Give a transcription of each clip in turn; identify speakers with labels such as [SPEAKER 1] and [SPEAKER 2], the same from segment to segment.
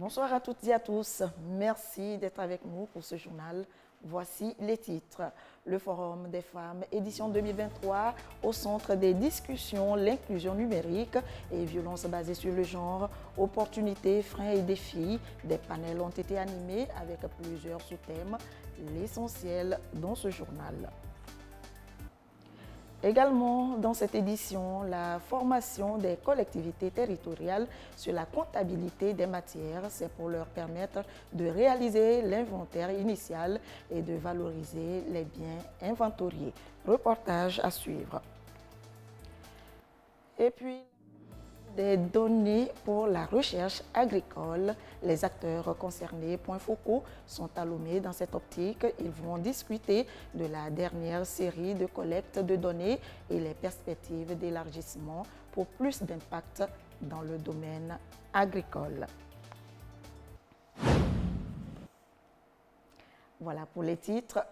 [SPEAKER 1] Bonsoir à toutes et à tous. Merci d'être avec nous pour ce journal. Voici les titres. Le Forum des femmes, édition 2023, au centre des discussions, l'inclusion numérique et violences basées sur le genre, opportunités, freins et défis. Des panels ont été animés avec plusieurs sous-thèmes, l'essentiel dans ce journal. Également, dans cette édition, la formation des collectivités territoriales sur la comptabilité des matières, c'est pour leur permettre de réaliser l'inventaire initial et de valoriser les biens inventoriés. Reportage à suivre. Et puis, des données pour la recherche agricole. Les acteurs concernés, points focaux, sont à Lomé dans cette optique. Ils vont discuter de la dernière série de collecte de données et les perspectives d'élargissement pour plus d'impact dans le domaine agricole. Voilà pour les titres.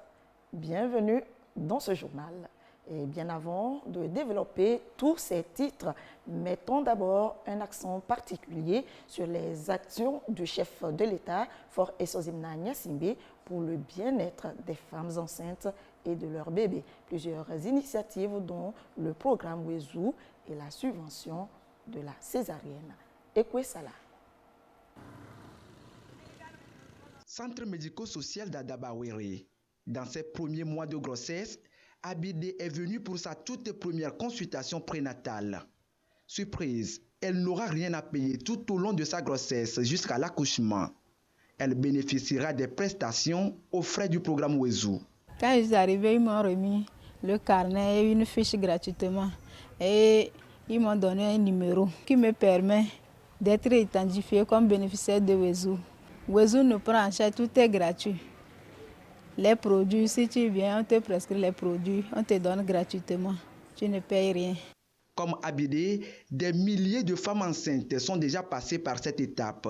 [SPEAKER 1] Bienvenue dans ce journal. Et bien avant de développer tous ces titres, mettons d'abord un accent particulier sur les actions du chef de l'État, Fort Esozimna Nyasimbe, pour le bien-être des femmes enceintes et de leurs bébés. Plusieurs initiatives dont le programme Wezu et la subvention de la césarienne. Ekwe Salah.
[SPEAKER 2] Centre médico-social d'Adabawere. Dans ses premiers mois de grossesse, Abidé est venue pour sa toute première consultation prénatale. Surprise, elle n'aura rien à payer tout au long de sa grossesse jusqu'à l'accouchement. Elle bénéficiera des prestations aux frais du programme Wezu.
[SPEAKER 3] Quand ils arrivaient, ils m'ont remis le carnet et une fiche gratuitement. Et ils m'ont donné un numéro qui me permet d'être identifié comme bénéficiaire de Wezu. Wezu nous prend en charge, tout est gratuit. Les produits, si tu viens, on te prescrit les produits, on te donne gratuitement. Tu ne payes rien.
[SPEAKER 2] Comme Abidé, des milliers de femmes enceintes sont déjà passées par cette étape.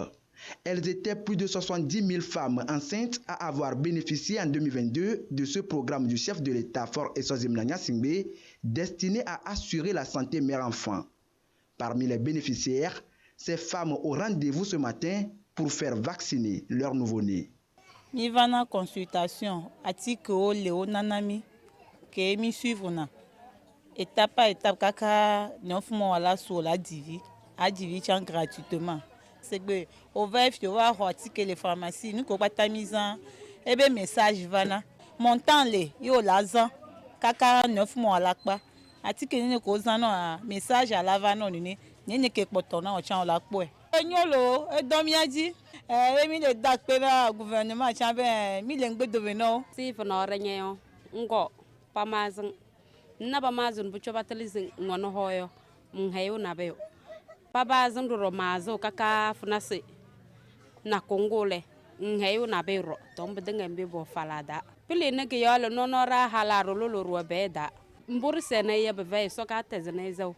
[SPEAKER 2] Elles étaient plus de 70 000 femmes enceintes à avoir bénéficié en 2022 de ce programme du chef de l'État Fort Esozimna Nyasimbe destiné à assurer la santé mère-enfant. Parmi les bénéficiaires, ces femmes au rendez-vous ce matin pour faire vacciner leur nouveau-né.
[SPEAKER 4] Nivana consultation atike o leo nanami ke mi suivre na étape par étape kaka nyofmo wala so la divi a divi chan gratuitement c'est que au vef tu vas atike les pharmacies nous ko patamisan ebe message vana montant le yo lazan kaka nyofmo wala pa atike ni ko zan no message ala vana ni ni ke poto na o chan la po enyolo edomiaji mi le dak pera gouvernement chambe mi le ngbe doveno
[SPEAKER 5] si fno renyo ngo pamazin na pamazin bu choba telizin ngono hoyo mhayo na be pabazin ro mazo kaka funase na kongole mhayo na be ro tombe denga mbe bo falada pele ne ke yalo nonora halaro lolo ro beda mbur sene ye be so ka tezene zo.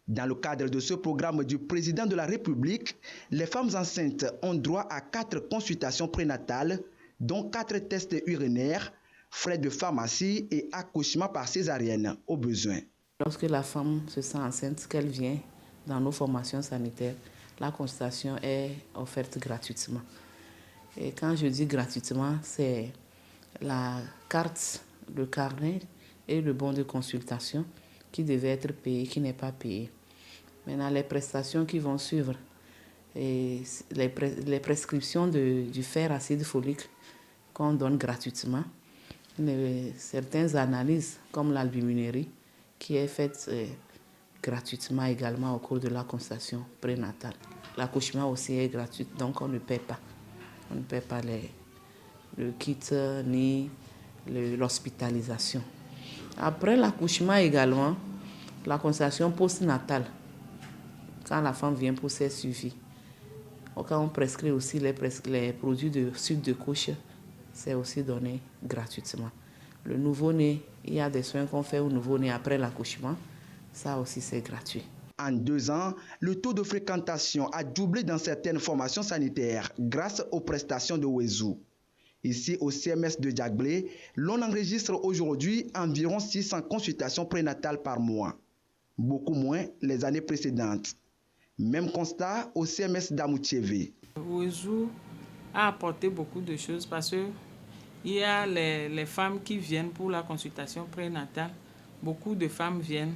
[SPEAKER 2] Dans le cadre de ce programme du président de la République, les femmes enceintes ont droit à 4 consultations prénatales, dont 4 tests urinaires, frais de pharmacie et accouchement par césarienne au besoin.
[SPEAKER 6] Lorsque la femme se sent enceinte, qu'elle vient dans nos formations sanitaires, la consultation est offerte gratuitement. Et quand je dis gratuitement, c'est la carte, le carnet et le bon de consultation qui devait être payé, qui n'est pas payé. Maintenant, les prestations qui vont suivre, et les prescriptions du fer acide folique qu'on donne gratuitement, certaines analyses comme l'albuminurie qui est faite gratuitement également au cours de la consultation prénatale. L'accouchement aussi est gratuit, donc on ne paie pas. On ne paie pas le kit ni l'hospitalisation. Après l'accouchement également, la consultation postnatale, quand la femme vient pour ses suivis. Quand on prescrit aussi les produits de sucre de couche, c'est aussi donné gratuitement. Le nouveau-né, il y a des soins qu'on fait au nouveau-né après l'accouchement, ça aussi c'est gratuit.
[SPEAKER 2] En 2 ans, le taux de fréquentation a doublé dans certaines formations sanitaires grâce aux prestations de Wezu. Ici, au CMS de Djagblé, l'on enregistre aujourd'hui environ 600 consultations prénatales par mois. Beaucoup moins les années précédentes. Même constat au CMS d'Amoutiévé.
[SPEAKER 7] Wezou a apporté beaucoup de choses parce qu'il y a les femmes qui viennent pour la consultation prénatale. Beaucoup de femmes viennent.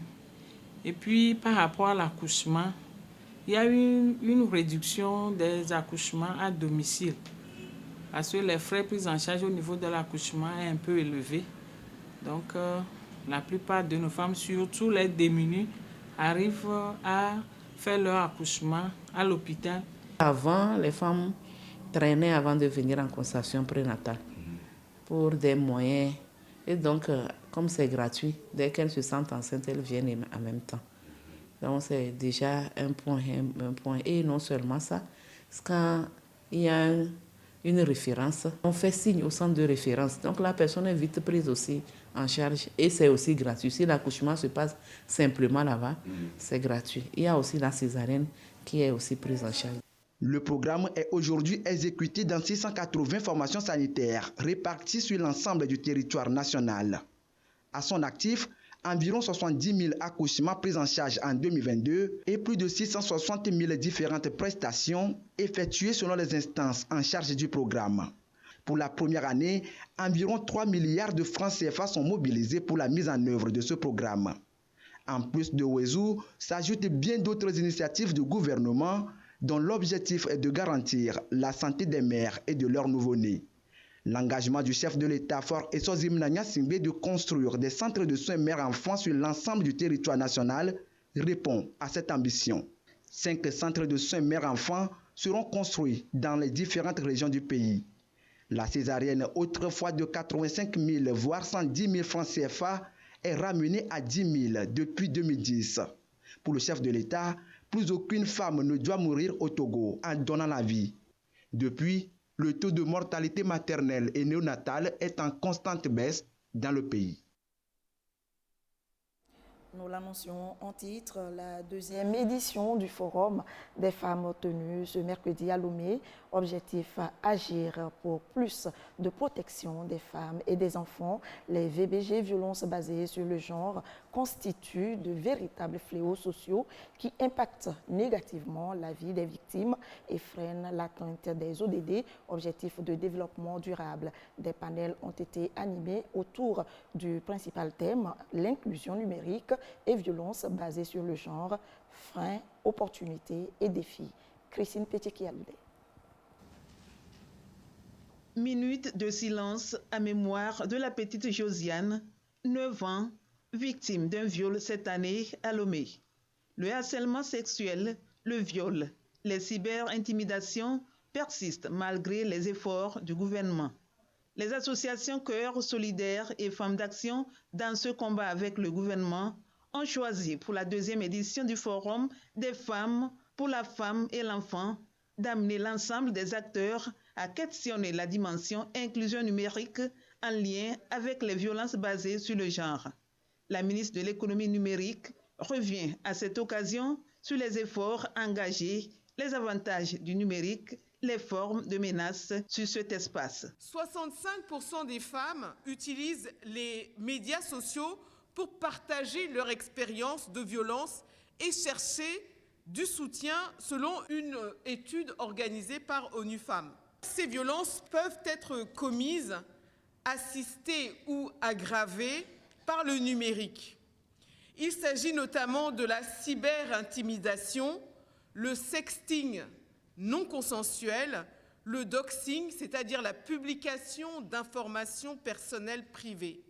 [SPEAKER 7] Et puis par rapport à l'accouchement, il y a eu une réduction des accouchements à domicile. Parce que les frais pris en charge au niveau de l'accouchement est un peu élevé. Donc la plupart de nos femmes, surtout les démunies, arrivent à faire leur accouchement à l'hôpital.
[SPEAKER 6] Avant, les femmes traînaient avant de venir en consultation prénatale pour des moyens. Et donc, comme c'est gratuit, dès qu'elles se sentent enceintes, elles viennent en même temps. Donc, c'est déjà un point. Et non seulement ça, quand il y a une référence, on fait signe au centre de référence. Donc, la personne est vite prise aussi en charge et c'est aussi gratuit. Si l'accouchement se passe simplement là-bas, c'est gratuit. Il y a aussi la césarienne qui est aussi prise en charge.
[SPEAKER 2] Le programme est aujourd'hui exécuté dans 680 formations sanitaires réparties sur l'ensemble du territoire national. À son actif, environ 70 000 accouchements pris en charge en 2022 et plus de 660 000 différentes prestations effectuées selon les instances en charge du programme. Pour la première année, environ 3 milliards de francs CFA sont mobilisés pour la mise en œuvre de ce programme. En plus de Wezou, s'ajoutent bien d'autres initiatives du gouvernement dont l'objectif est de garantir la santé des mères et de leurs nouveau-nés. L'engagement du chef de l'État Fort Essosim Nanya Singbe de construire des centres de soins mères-enfants sur l'ensemble du territoire national répond à cette ambition. 5 centres de soins mères-enfants seront construits dans les différentes régions du pays. La césarienne, autrefois de 85 000 voire 110 000 francs CFA, est ramenée à 10 000 depuis 2010. Pour le chef de l'État, plus aucune femme ne doit mourir au Togo en donnant la vie. Depuis, le taux de mortalité maternelle et néonatale est en constante baisse dans le pays.
[SPEAKER 1] Nous l'annoncions en titre, la deuxième édition du Forum des femmes tenue ce mercredi à Lomé. Objectif, agir pour plus de protection des femmes et des enfants. Les VBG, violences basées sur le genre, constituent de véritables fléaux sociaux qui impactent négativement la vie des victimes et freinent l'atteinte des ODD, objectifs de développement durable. Des panels ont été animés autour du principal thème, l'inclusion numérique et violences basées sur le genre, freins, opportunités et défis. Christine Pétikialoudé.
[SPEAKER 8] Minute de silence à mémoire de la petite Josiane, 9 ans, victime d'un viol cette année à Lomé. Le harcèlement sexuel, le viol, les cyberintimidations persistent malgré les efforts du gouvernement. Les associations Cœurs solidaires et Femmes d'Action dans ce combat avec le gouvernement ont choisi pour la deuxième édition du Forum des femmes pour la femme et l'enfant d'amener l'ensemble des acteurs à questionner la dimension inclusion numérique en lien avec les violences basées sur le genre. La ministre de l'économie numérique revient à cette occasion sur les efforts engagés, les avantages du numérique, les formes de menaces sur cet espace.
[SPEAKER 9] 65% des femmes utilisent les médias sociaux pour partager leur expérience de violence et chercher du soutien selon une étude organisée par ONU Femmes. Ces violences peuvent être commises, assistées ou aggravées par le numérique. Il s'agit notamment de la cyberintimidation, le sexting non consensuel, le doxing, c'est-à-dire la publication d'informations personnelles privées.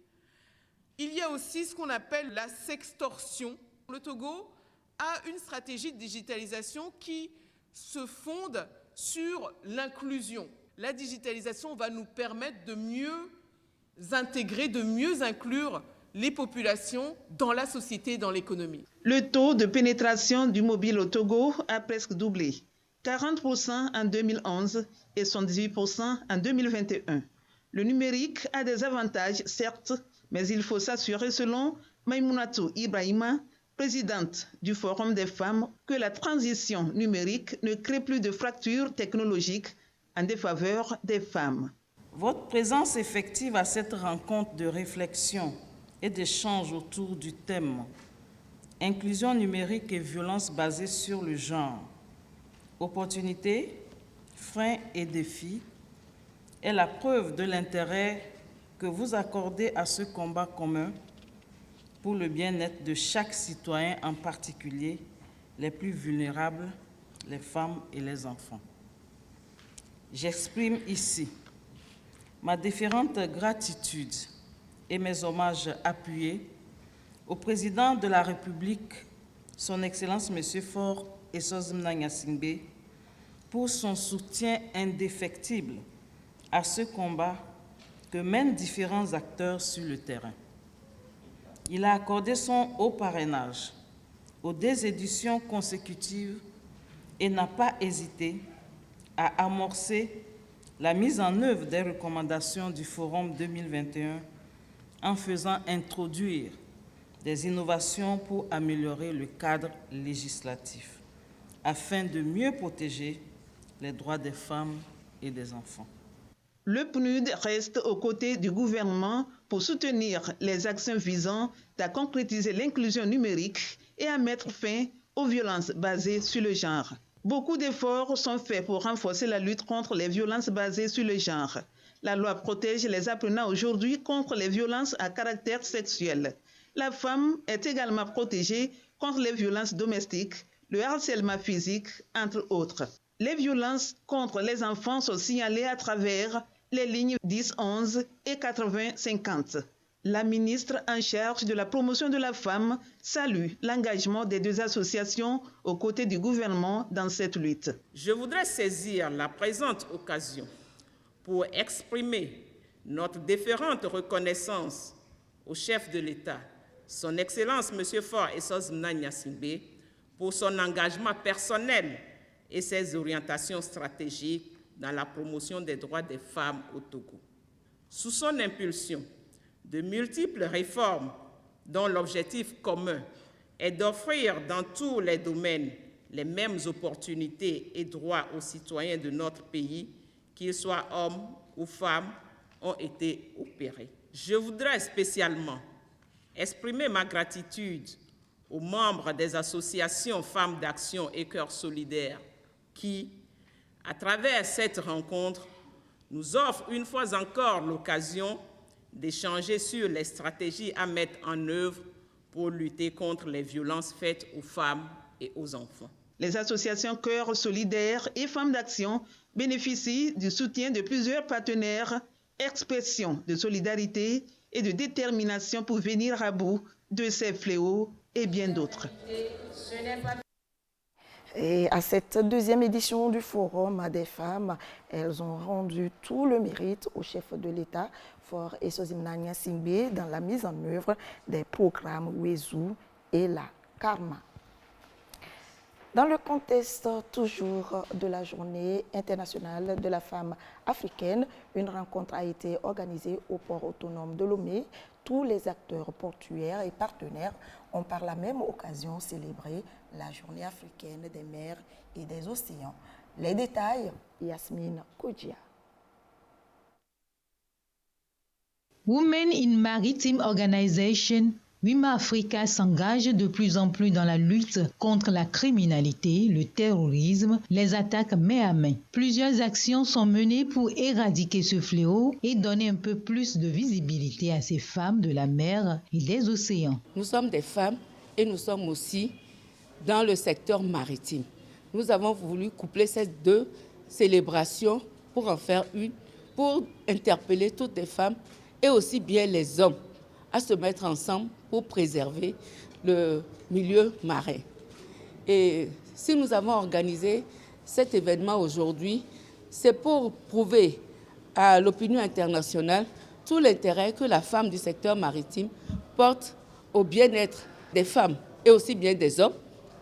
[SPEAKER 9] Il y a aussi ce qu'on appelle la sextorsion. Le Togo a une stratégie de digitalisation qui se fonde sur l'inclusion. La digitalisation va nous permettre de mieux intégrer, de mieux inclure les populations dans la société et dans l'économie.
[SPEAKER 8] Le taux de pénétration du mobile au Togo a presque doublé. 40% en 2011 et 78% en 2021. Le numérique a des avantages, certes, mais il faut s'assurer, selon Maïmounatou Ibrahima, présidente du Forum des femmes, que la transition numérique ne crée plus de fractures technologiques en défaveur des femmes.
[SPEAKER 10] Votre présence effective à cette rencontre de réflexion et d'échange autour du thème inclusion numérique et violence basée sur le genre, opportunités, freins et défis, est la preuve de l'intérêt que vous accordez à ce combat commun pour le bien-être de chaque citoyen, en particulier les plus vulnérables, les femmes et les enfants. J'exprime ici ma déférente gratitude et mes hommages appuyés au président de la République, son Excellence M. Faure Essoz-Mna Gnassingbé, pour son soutien indéfectible à ce combat que mènent différents acteurs sur le terrain. Il a accordé son haut parrainage aux 2 éditions consécutives et n'a pas hésité à amorcer la mise en œuvre des recommandations du Forum 2021 en faisant introduire des innovations pour améliorer le cadre législatif afin de mieux protéger les droits des femmes et des enfants.
[SPEAKER 8] Le PNUD reste aux côtés du gouvernement pour soutenir les actions visant à concrétiser l'inclusion numérique et à mettre fin aux violences basées sur le genre. Beaucoup d'efforts sont faits pour renforcer la lutte contre les violences basées sur le genre. La loi protège les apprenants aujourd'hui contre les violences à caractère sexuel. La femme est également protégée contre les violences domestiques, le harcèlement physique, entre autres. Les violences contre les enfants sont signalées à travers les lignes 10-11 et 80-50. La ministre en charge de la promotion de la femme salue l'engagement des 2 associations aux côtés du gouvernement dans cette lutte.
[SPEAKER 11] Je voudrais saisir la présente occasion pour exprimer notre déférente reconnaissance au chef de l'État, son Excellence M. Faure Essoz-Mna Gnassingbé, pour son engagement personnel et ses orientations stratégiques dans la promotion des droits des femmes au Togo. Sous son impulsion, de multiples réformes dont l'objectif commun est d'offrir dans tous les domaines les mêmes opportunités et droits aux citoyens de notre pays, qu'ils soient hommes ou femmes, ont été opérés. Je voudrais spécialement exprimer ma gratitude aux membres des associations Femmes d'Action et Cœurs Solidaires qui, à travers cette rencontre, nous offrent une fois encore l'occasion d'échanger sur les stratégies à mettre en œuvre pour lutter contre les violences faites aux femmes et aux enfants.
[SPEAKER 8] Les associations Cœurs Solidaires et Femmes d'Action bénéficient du soutien de plusieurs partenaires, expression de solidarité et de détermination pour venir à bout de ces fléaux et bien d'autres.
[SPEAKER 1] Et à cette 2e édition du Forum des femmes, elles ont rendu tout le mérite au chef de l'État, Faure Essoz-Mna Gnassingbé, dans la mise en œuvre des programmes Wezu et la Karma. Dans le contexte toujours de la Journée internationale de la femme africaine, une rencontre a été organisée au port autonome de Lomé. Tous les acteurs portuaires et partenaires ont par la même occasion célébré la Journée africaine des mers et des océans. Les détails, Yasmine Kodjia.
[SPEAKER 12] Women in Maritime Organization, WIMA Africa s'engage de plus en plus dans la lutte contre la criminalité, le terrorisme, les attaques main à main. Plusieurs actions sont menées pour éradiquer ce fléau et donner un peu plus de visibilité à ces femmes de la mer et des océans.
[SPEAKER 13] Nous sommes des femmes et nous sommes aussi dans le secteur maritime. Nous avons voulu coupler ces 2 célébrations pour en faire une, pour interpeller toutes les femmes et aussi bien les hommes à se mettre ensemble pour préserver le milieu marin. Et si nous avons organisé cet événement aujourd'hui, c'est pour prouver à l'opinion internationale tout l'intérêt que la femme du secteur maritime porte au bien-être des femmes et aussi bien des hommes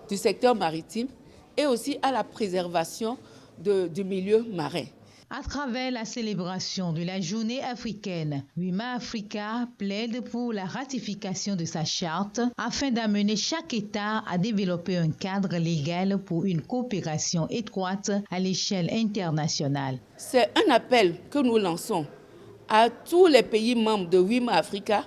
[SPEAKER 13] du secteur maritime et aussi à la préservation du milieu marin.
[SPEAKER 12] À travers la célébration de la Journée africaine, WIMA Africa plaide pour la ratification de sa charte afin d'amener chaque État à développer un cadre légal pour une coopération étroite à l'échelle internationale.
[SPEAKER 13] C'est un appel que nous lançons à tous les pays membres de WIMA Africa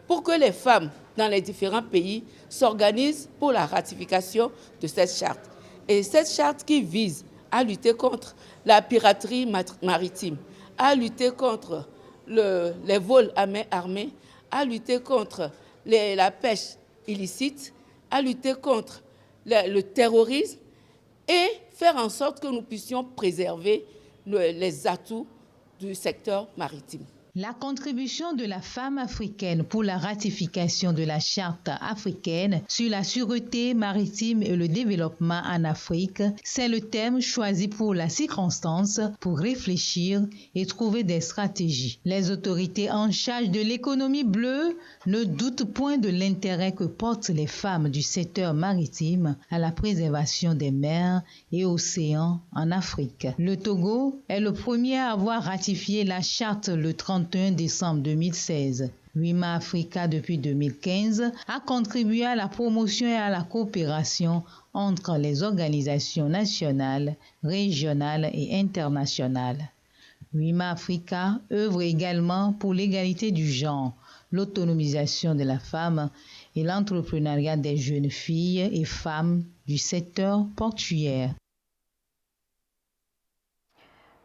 [SPEAKER 13] pour que les femmes dans les différents pays s'organisent pour la ratification de cette charte. Et cette charte qui vise à lutter contre la piraterie maritime, à lutter contre les vols à main armée, à lutter contre la pêche illicite, à lutter contre le terrorisme et faire en sorte que nous puissions préserver les atouts du secteur maritime.
[SPEAKER 12] La contribution de la femme africaine pour la ratification de la Charte africaine sur la sûreté maritime et le développement en Afrique, c'est le thème choisi pour la circonstance pour réfléchir et trouver des stratégies. Les autorités en charge de l'économie bleue ne doutent point de l'intérêt que portent les femmes du secteur maritime à la préservation des mers et océans en Afrique. Le Togo est le premier à avoir ratifié la Charte le 31 décembre 2016. WIMA Africa, depuis 2015, a contribué à la promotion et à la coopération entre les organisations nationales, régionales et internationales. WIMA Africa œuvre également pour l'égalité du genre, l'autonomisation de la femme et l'entrepreneuriat des jeunes filles et femmes du secteur portuaire.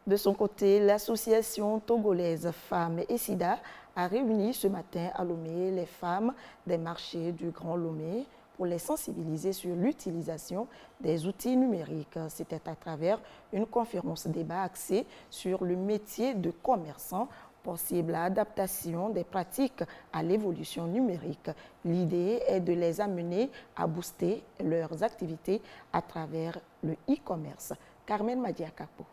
[SPEAKER 1] De son côté, l'association togolaise Femmes et SIDA a réuni ce matin à Lomé les femmes des marchés du Grand Lomé pour les sensibiliser sur l'utilisation des outils numériques. C'était à travers une conférence débat axée sur le métier de commerçant, possible adaptation des pratiques à l'évolution numérique. L'idée est de les amener à booster leurs activités à travers le e-commerce. Carmen Madiakapo.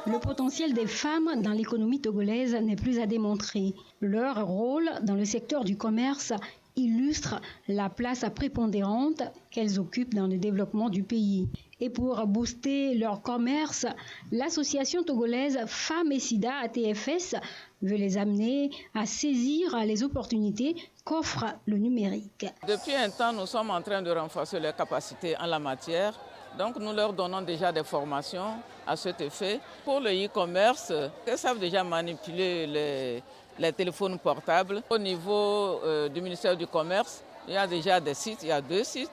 [SPEAKER 14] Le potentiel des femmes dans l'économie togolaise n'est plus à démontrer. Leur rôle dans le secteur du commerce illustre la place prépondérante qu'elles occupent dans le développement du pays. Et pour booster leur commerce, l'association togolaise Femmes et SIDA ATFS veut les amener à saisir les opportunités qu'offre le numérique.
[SPEAKER 15] Depuis un temps, nous sommes en train de renforcer leurs capacités en la matière. Donc nous leur donnons déjà des formations à cet effet. Pour le e-commerce, elles savent déjà manipuler les téléphones portables. Au niveau du ministère du Commerce, il y a déjà des sites, il y a 2 sites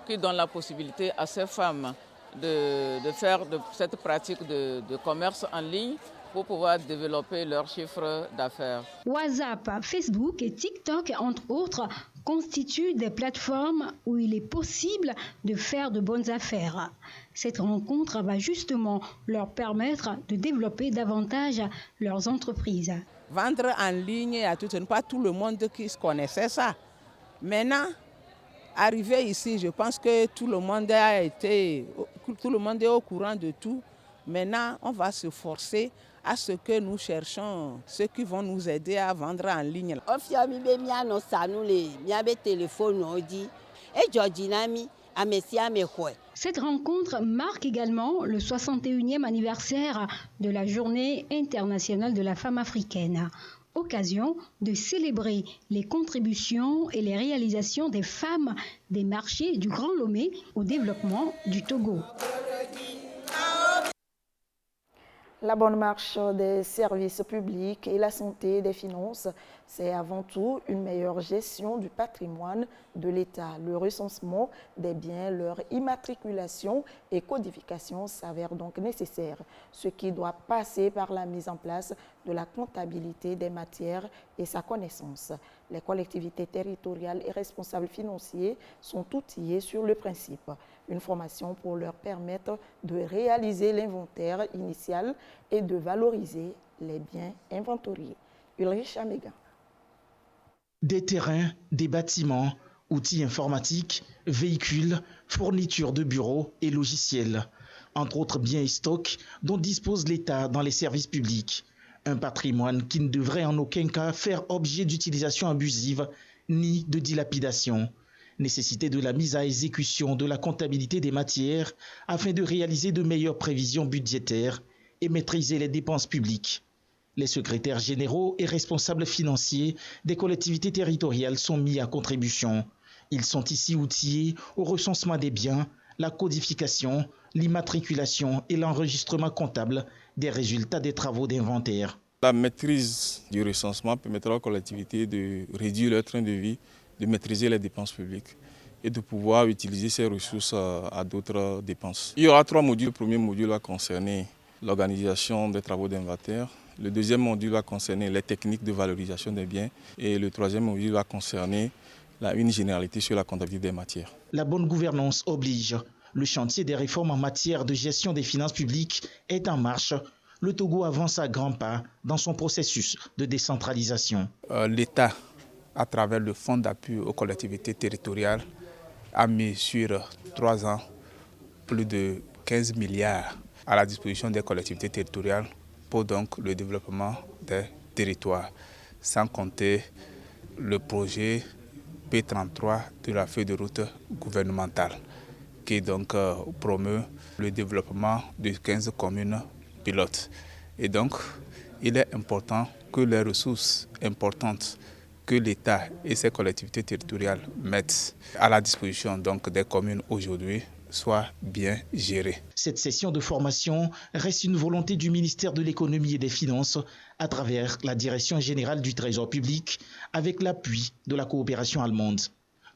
[SPEAKER 15] qui donnent la possibilité à ces femmes de faire de cette pratique de commerce en ligne pour pouvoir développer leur chiffre d'affaires.
[SPEAKER 14] WhatsApp, Facebook et TikTok, entre autres, constituent des plateformes où il est possible de faire de bonnes affaires. Cette rencontre va justement leur permettre de développer davantage leurs entreprises.
[SPEAKER 16] Vendre en ligne, ce n'est pas tout le monde qui connaissait ça. Maintenant, arrivé ici, je pense que tout le monde est au courant de tout. Maintenant, on va se forcer à ce que nous cherchons, ceux qui vont nous aider à vendre en ligne.
[SPEAKER 14] Cette rencontre marque également le 61e anniversaire de la Journée internationale de la femme africaine. Occasion de célébrer les contributions et les réalisations des femmes des marchés du Grand Lomé au développement du Togo.
[SPEAKER 1] La bonne marche des services publics et la santé des finances, c'est avant tout une meilleure gestion du patrimoine de l'État. Le recensement des biens, leur immatriculation et codification s'avère donc nécessaire, ce qui doit passer par la mise en place de la comptabilité des matières et sa connaissance. Les collectivités territoriales et responsables financiers sont outillés sur le principe. Une formation pour leur permettre de réaliser l'inventaire initial et de valoriser les biens inventoriés. Ulrich Amega.
[SPEAKER 17] Des terrains, des bâtiments, outils informatiques, véhicules, fournitures de bureaux et logiciels, entre autres biens et stocks dont dispose l'État dans les services publics. Un patrimoine qui ne devrait en aucun cas faire objet d'utilisation abusive ni de dilapidation. Nécessité de la mise à exécution de la comptabilité des matières afin de réaliser de meilleures prévisions budgétaires et maîtriser les dépenses publiques. Les secrétaires généraux et responsables financiers des collectivités territoriales sont mis à contribution. Ils sont ici outillés au recensement des biens, la codification, l'immatriculation et l'enregistrement comptable des résultats des travaux d'inventaire.
[SPEAKER 18] La maîtrise du recensement permettra aux collectivités de réduire leur train de vie, de maîtriser les dépenses publiques et de pouvoir utiliser ces ressources à d'autres dépenses. Il y aura 3 modules. Le premier module va concerner l'organisation des travaux d'inventaire. Le deuxième module va concerner les techniques de valorisation des biens. Et le troisième module va concerner une généralité sur la comptabilité des matières.
[SPEAKER 17] La bonne gouvernance oblige. Le chantier des réformes en matière de gestion des finances publiques est en marche. Le Togo avance à grands pas dans son processus de décentralisation.
[SPEAKER 19] L'État, à travers le Fonds d'appui aux collectivités territoriales, a mis sur 3 ans plus de 15 milliards à la disposition des collectivités territoriales pour donc le développement des territoires, sans compter le projet P33 de la feuille de route gouvernementale qui donc promeut le développement de 15 communes pilotes. Et donc, il est important que les ressources importantes que l'État et ses collectivités territoriales mettent à la disposition donc des communes aujourd'hui soient bien gérées.
[SPEAKER 17] Cette session de formation reste une volonté du ministère de l'Économie et des Finances à travers la Direction générale du Trésor public avec l'appui de la coopération allemande.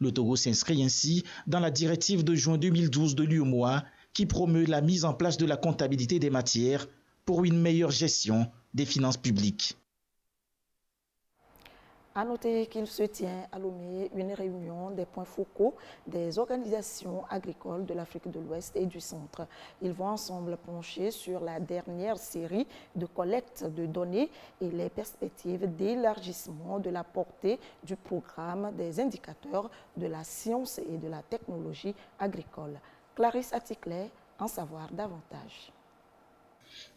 [SPEAKER 17] Le Togo s'inscrit ainsi dans la directive de juin 2012 de l'UEMOA qui promeut la mise en place de la comptabilité des matières pour une meilleure gestion des finances publiques.
[SPEAKER 1] À noter qu'il se tient à Lomé une réunion des points focaux des organisations agricoles de l'Afrique de l'Ouest et du Centre. Ils vont ensemble pencher sur la dernière série de collectes de données et les perspectives d'élargissement de la portée du programme des indicateurs de la science et de la technologie agricole. Clarisse Aticlet, en savoir davantage.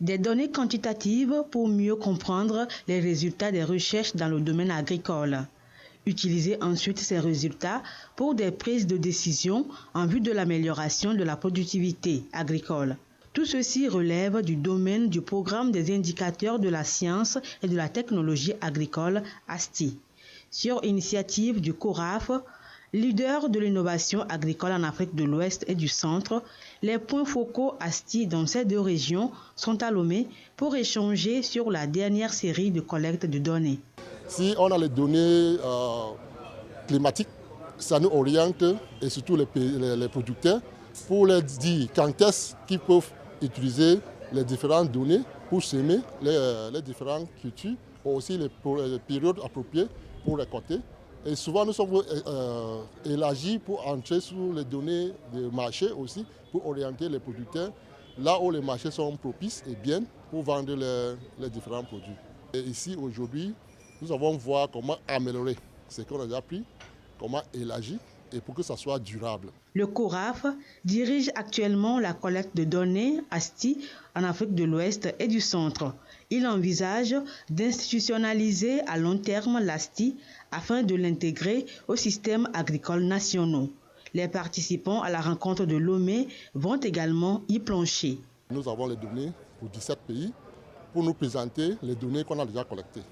[SPEAKER 20] Des données quantitatives pour mieux comprendre les résultats des recherches dans le domaine agricole. Utiliser ensuite ces résultats pour des prises de décision en vue de l'amélioration de la productivité agricole. Tout ceci relève du domaine du programme des indicateurs de la science et de la technologie agricole ASTI. Sur initiative du CORAF, leader de l'innovation agricole en Afrique de l'Ouest et du Centre, les points focaux ASTI dans ces 2 régions sont à Lomé pour échanger sur la dernière série de collectes de données.
[SPEAKER 21] Si on a les données climatiques, ça nous oriente, et surtout les producteurs, pour leur dire quand est-ce qu'ils peuvent utiliser les différentes données pour semer les différentes cultures, aussi les périodes appropriées pour récolter. Et souvent, nous sommes élargis pour entrer sur les données de marché aussi, pour orienter les producteurs là où les marchés sont propices et bien pour vendre les différents produits. Et ici, aujourd'hui, nous allons voir comment améliorer ce qu'on a déjà appris, comment élargir et pour que ça soit durable.
[SPEAKER 20] Le CORAF dirige actuellement la collecte de données ASTI en Afrique de l'Ouest et du Centre. Il envisage d'institutionnaliser à long terme l'ASTI afin de l'intégrer aux systèmes agricoles nationaux. Les participants à la rencontre de Lomé vont également y plancher.
[SPEAKER 21] Nous avons les données pour 17 pays pour nous présenter les données qu'on a déjà collectées.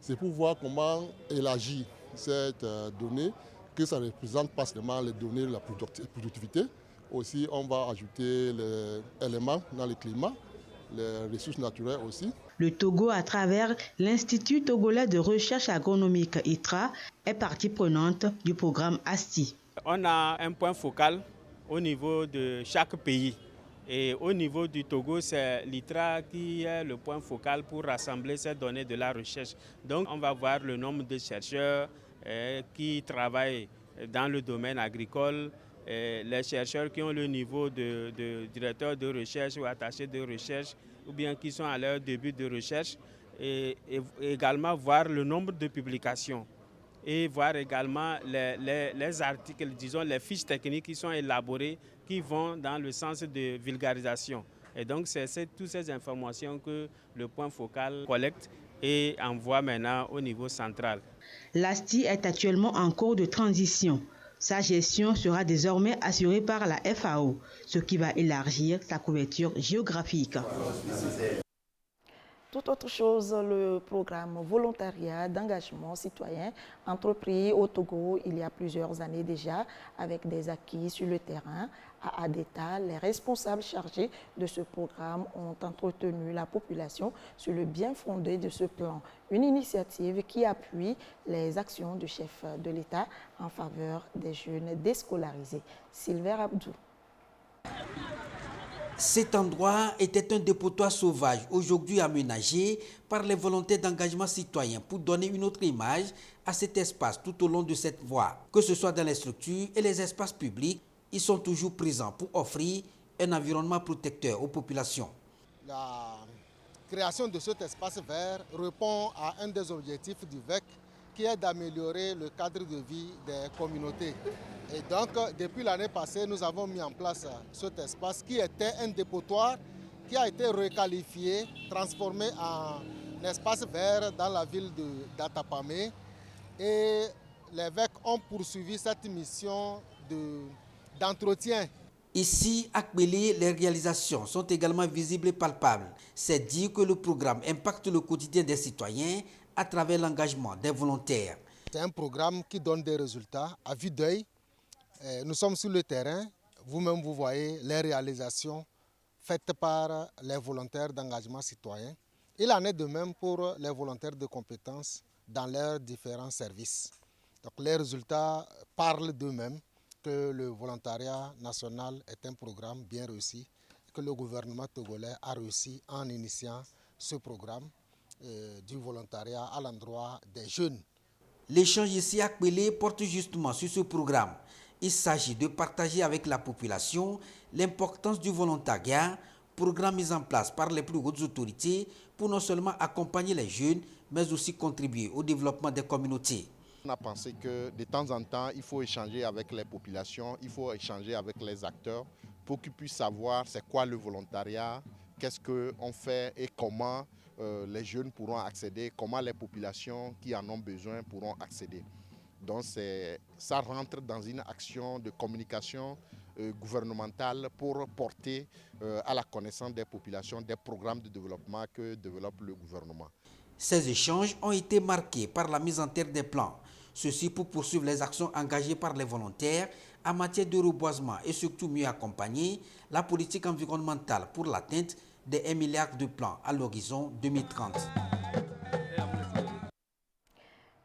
[SPEAKER 21] C'est pour voir comment élargir cette donnée, que ça ne représente pas seulement les données de la productivité. Aussi, on va ajouter les éléments dans le climat, les ressources naturelles aussi.
[SPEAKER 20] Le Togo, à travers l'Institut togolais de recherche agronomique ITRA, est partie prenante du programme ASTI.
[SPEAKER 22] On a un point focal au niveau de chaque pays. Et au niveau du Togo, c'est l'ITRA qui est le point focal pour rassembler ces données de la recherche. Donc, on va voir le nombre de chercheurs qui travaillent dans le domaine agricole, les chercheurs qui ont le niveau de directeur de recherche ou attaché de recherche, ou bien qui sont à leur début de recherche, et également voir le nombre de publications et voir également les articles, disons les fiches techniques qui sont élaborées, qui vont dans le sens de vulgarisation. Et donc c'est toutes ces informations que le point focal collecte et envoie maintenant au niveau central.
[SPEAKER 20] L'ASTI est actuellement en cours de transition. Sa gestion sera désormais assurée par la FAO, ce qui va élargir sa couverture géographique.
[SPEAKER 1] Tout autre chose, le programme volontariat d'engagement citoyen entrepris au Togo il y a plusieurs années déjà avec des acquis sur le terrain. À Adeta, les responsables chargés de ce programme ont entretenu la population sur le bien fondé de ce plan, une initiative qui appuie les actions du chef de l'État en faveur des jeunes déscolarisés. Sylvain Abdou.
[SPEAKER 3] Cet endroit était un dépotoir sauvage, aujourd'hui aménagé par les volontaires d'engagement citoyen pour donner une autre image à cet espace tout au long de cette voie. Que ce soit dans les structures et les espaces publics, ils sont toujours présents pour offrir un environnement protecteur aux populations.
[SPEAKER 4] La création de cet espace vert répond à un des objectifs du VEC qui est d'améliorer le cadre de vie des communautés. Et donc, depuis l'année passée, nous avons mis en place cet espace qui était un dépotoir qui a été requalifié, transformé en espace vert dans la ville d'Atapamé. Et les VEC ont poursuivi cette mission d'entretien.
[SPEAKER 3] Ici, à Kbélé, les réalisations sont également visibles et palpables. C'est dire que le programme impacte le quotidien des citoyens à travers l'engagement des volontaires.
[SPEAKER 4] C'est un programme qui donne des résultats à vue d'œil. Nous sommes sur le terrain, vous-même vous voyez les réalisations faites par les volontaires d'engagement citoyen. Il en est de même pour les volontaires de compétences dans leurs différents services. Donc les résultats parlent d'eux-mêmes, que le volontariat national est un programme bien réussi, que le gouvernement togolais a réussi en initiant ce programme du volontariat à l'endroit des jeunes.
[SPEAKER 3] L'échange ici à Kbélé porte justement sur ce programme. Il s'agit de partager avec la population l'importance du volontariat, programme mis en place par les plus hautes autorités pour non seulement accompagner les jeunes, mais aussi contribuer au développement des communautés.
[SPEAKER 23] On a pensé que de temps en temps, il faut échanger avec les populations, il faut échanger avec les acteurs pour qu'ils puissent savoir c'est quoi le volontariat, qu'est-ce qu'on fait et comment les jeunes pourront accéder, comment les populations qui en ont besoin pourront accéder. Donc ça rentre dans une action de communication gouvernementale pour porter à la connaissance des populations des programmes de développement que développe le gouvernement.
[SPEAKER 3] Ces échanges ont été marqués par la mise en terre des plans. Ceci pour poursuivre les actions engagées par les volontaires en matière de reboisement et surtout mieux accompagner la politique environnementale pour l'atteinte des 1 milliard de plans à l'horizon 2030.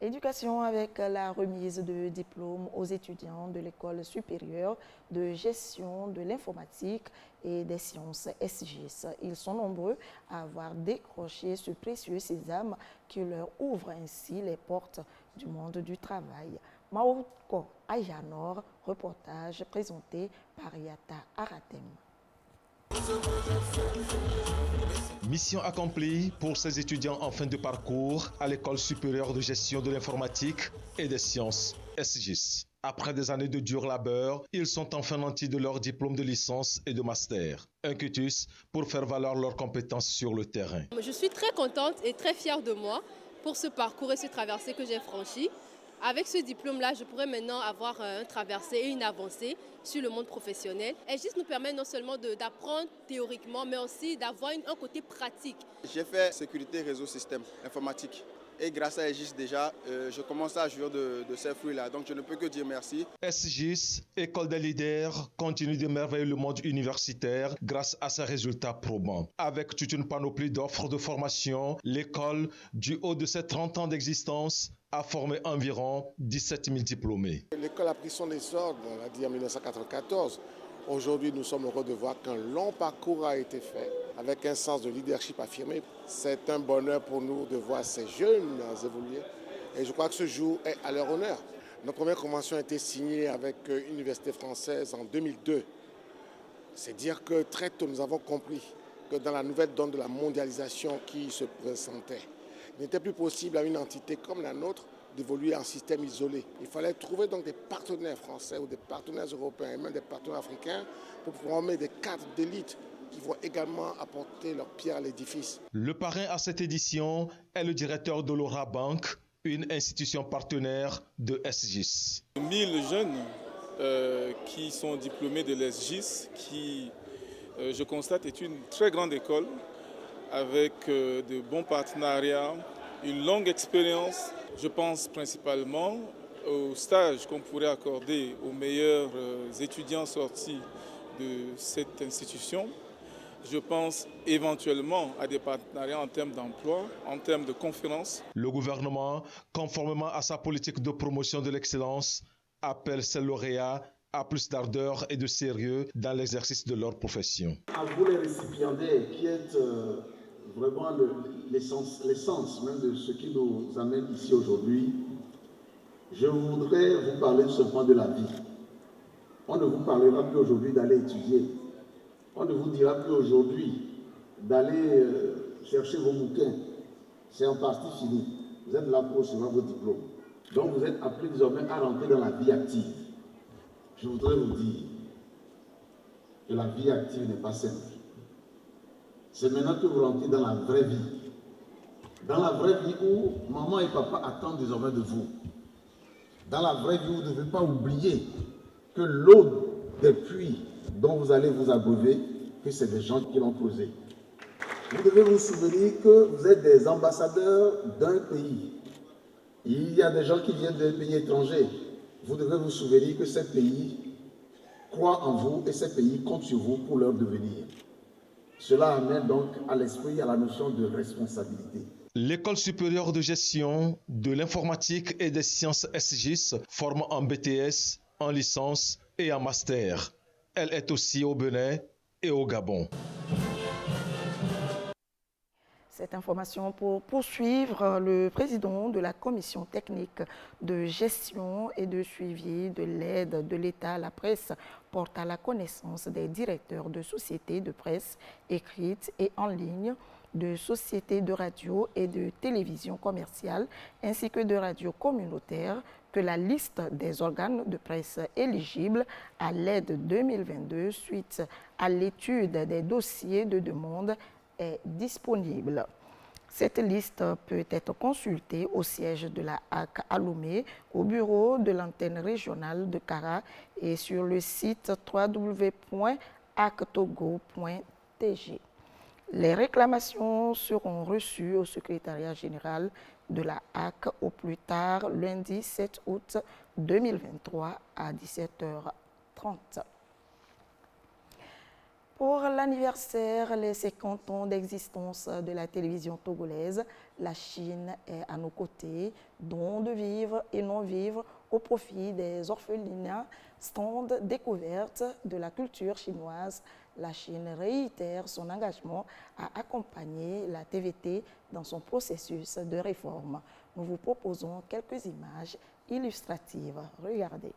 [SPEAKER 1] Éducation avec la remise de diplômes aux étudiants de l'École supérieure de gestion de l'informatique et des sciences SGIS. Ils sont nombreux à avoir décroché ce précieux sésame qui leur ouvre ainsi les portes du monde du travail. Maoko Ayanor, reportage présenté par Yata Aratem.
[SPEAKER 24] Mission accomplie pour ces étudiants en fin de parcours à l'École supérieure de gestion de l'informatique et des sciences SGIS. Après des années de dur labeur, ils sont enfin nantis de leur diplôme de licence et de master. Un quitus pour faire valoir leurs compétences sur le terrain.
[SPEAKER 25] Je suis très contente et très fière de moi pour ce parcours et ce traversée que j'ai franchi. Avec ce diplôme-là, je pourrais maintenant avoir un traversé et une avancée sur le monde professionnel. SGIS nous permet non seulement d'apprendre théoriquement, mais aussi d'avoir un côté pratique.
[SPEAKER 26] J'ai fait sécurité réseau système informatique. Et grâce à SGIS déjà, je commence à jouir de ces fruits-là. Donc je ne peux que dire merci.
[SPEAKER 24] SGIS, école des leaders, continue d'émerveiller le monde universitaire grâce à ses résultats probants. Avec toute une panoplie d'offres de formation, l'école, du haut de ses 30 ans d'existence, a formé environ 17 000 diplômés.
[SPEAKER 27] L'école a pris son essor, on l'a dit en 1994. Aujourd'hui, nous sommes heureux de voir qu'un long parcours a été fait avec un sens de leadership affirmé. C'est un bonheur pour nous de voir ces jeunes évoluer et je crois que ce jour est à leur honneur. Notre première convention a été signée avec l'Université française en 2002. C'est dire que très tôt, nous avons compris que dans la nouvelle donne de la mondialisation qui se présentait, il n'était plus possible à une entité comme la nôtre d'évoluer en système isolé. Il fallait trouver donc des partenaires français ou des partenaires européens et même des partenaires africains pour former des cadres d'élite qui vont également apporter leur pierre à l'édifice.
[SPEAKER 24] Le parrain à cette édition est le directeur de l'Aura Bank, une institution partenaire de SGIS.
[SPEAKER 28] 1000 jeunes qui sont diplômés de l'SGIS, qui, je constate, est une très grande école avec de bons partenariats, une longue expérience. Je pense principalement aux stages qu'on pourrait accorder aux meilleurs étudiants sortis de cette institution. Je pense éventuellement à des partenariats en termes d'emploi, en termes de conférences.
[SPEAKER 24] Le gouvernement, conformément à sa politique de promotion de l'excellence, appelle ses lauréats à plus d'ardeur et de sérieux dans l'exercice de leur profession.
[SPEAKER 2] À vous les récipiendaires qui êtes vraiment l'essence même de ce qui nous amène ici aujourd'hui, je voudrais vous parler seulement de la vie. On ne vous parlera plus aujourd'hui d'aller étudier. On ne vous dira plus aujourd'hui d'aller chercher vos bouquins. C'est en partie fini. Vous êtes là pour recevoir vos diplômes. Donc vous êtes appelés désormais à rentrer dans la vie active. Je voudrais vous dire que la vie active n'est pas simple. C'est maintenant que vous rentrez dans la vraie vie. Dans la vraie vie où maman et papa attendent désormais de vous. Dans la vraie vie, vous ne devez pas oublier que l'eau des puits dont vous allez vous abreuver, que c'est des gens qui l'ont posé. Vous devez vous souvenir que vous êtes des ambassadeurs d'un pays. Il y a des gens qui viennent d'un pays étranger. Vous devez vous souvenir que ces pays croient en vous et ces pays comptent sur vous pour leur devenir. Cela amène donc à l'esprit, à la notion de responsabilité.
[SPEAKER 24] L'École supérieure de gestion de l'informatique et des sciences SGIS forme en BTS, en licence et en master. Elle est aussi au Bénin et au Gabon.
[SPEAKER 1] Cette information pour poursuivre, le président de la commission technique de gestion et de suivi de l'aide de l'État à la presse porte à la connaissance des directeurs de sociétés de presse écrite et en ligne, de sociétés de radio et de télévision commerciale, ainsi que de radio communautaire, que la liste des organes de presse éligibles à l'aide 2022 suite à l'étude des dossiers de demande est disponible. Cette liste peut être consultée au siège de la HAC à Lomé, au bureau de l'antenne régionale de Kara et sur le site www.hactogo.tg. Les réclamations seront reçues au secrétariat général de la HAC au plus tard lundi 7 août 2023 à 17h30. Pour l'anniversaire, les 50 ans d'existence de la télévision togolaise, la Chine est à nos côtés, don de vivre et non-vivre au profit des orphelinats, stand découverte de la culture chinoise. La Chine réitère son engagement à accompagner la TVT dans son processus de réforme. Nous vous proposons quelques images illustratives. Regardez.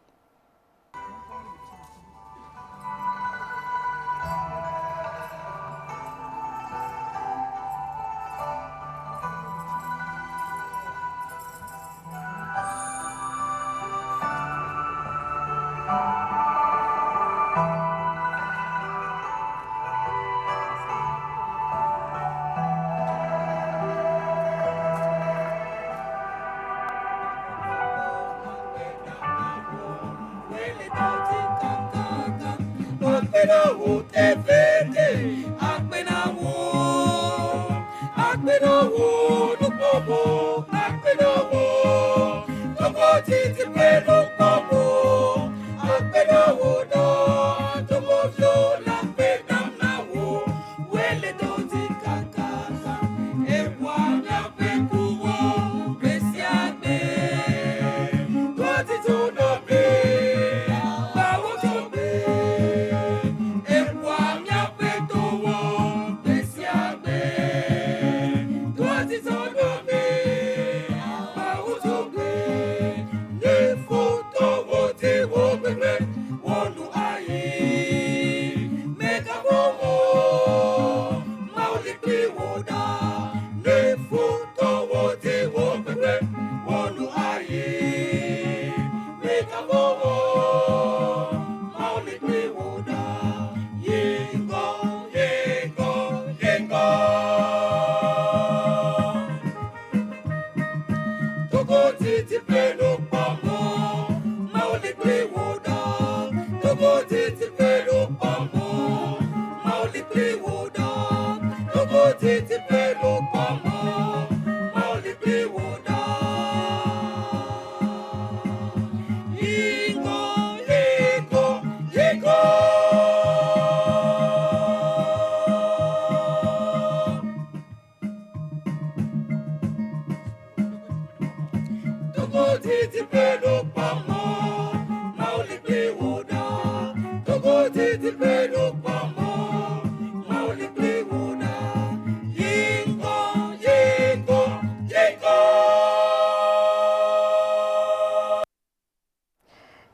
[SPEAKER 5] Titi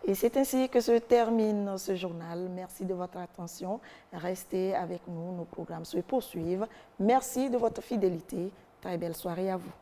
[SPEAKER 1] Et c'est ainsi que se termine ce journal. Merci de votre attention. Restez avec nous, nos programmes se poursuivent. Merci de votre fidélité. Très belle soirée à vous.